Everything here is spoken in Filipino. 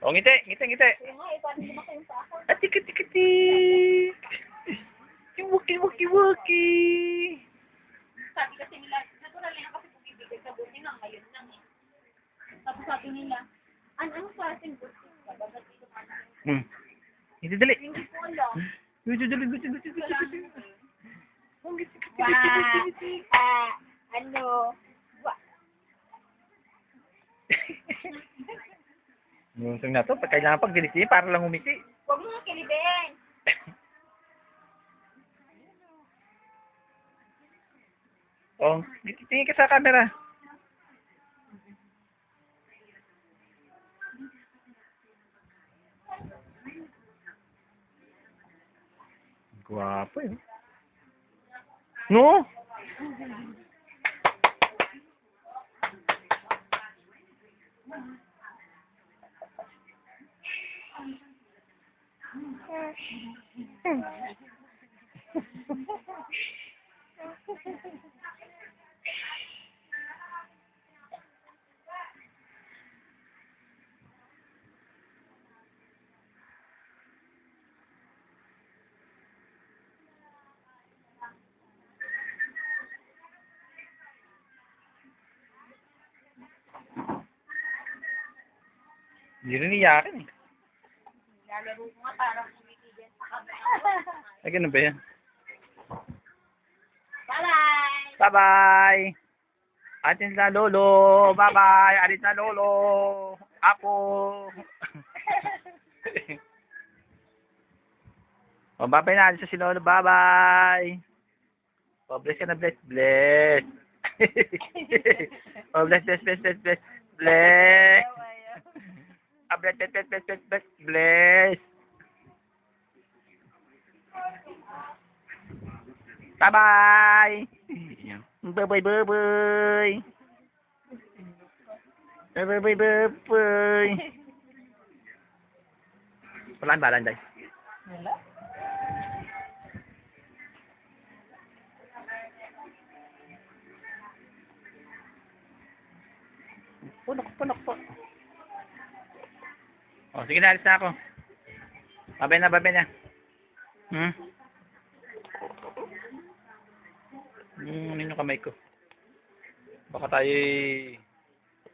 O, ngiti, ngiti, ngiti. Kaya nga, paano lumaki yung sa akin? At tik-tik-tik. Yung waki-waki-waki. Sabi kasi nila, natural lang kasi bumibigay sa buti nga ngayon lang eh. Tapos sabi nila, ano klaseng buti? Sabagat dito ka na. Hindi dali. Hindi ko alam. Gusto dali, gusto, gusto, gusto, Wala gusto. nang Ang ngiti, ngiti, Wow. ngiti, ngiti, ngiti. Ano? Gusto na to, kailangan pag giniti, para lang umiti. Huwag mo nga kilibin. Oh, tingin ka sa camera. Guwapo eh. No? Hindi rin iyakin eh. Lalaro ko nga parang kumikigyan sa kamay. Ay, ganun ba yan? Bye-bye! Bye-bye! Atin na lolo! Bye-bye! Atin na lolo! Apo! O, bye-bye na. Atin si lolo. Bye-bye! O, bless ka na. Bless. Bless! O, bless, bless, bless, bless, bless. Bless! Bless, bless, bless, bless, bless, bless. Bless! Bye-bye! Bye-bye, bye-bye! Bye-bye, bye-bye, bye! Walaan ba, Landay? Wala? Punok po. O, sige na, alis na ako. Babay na, babay na. Ano yung kamay ko? Baka tayo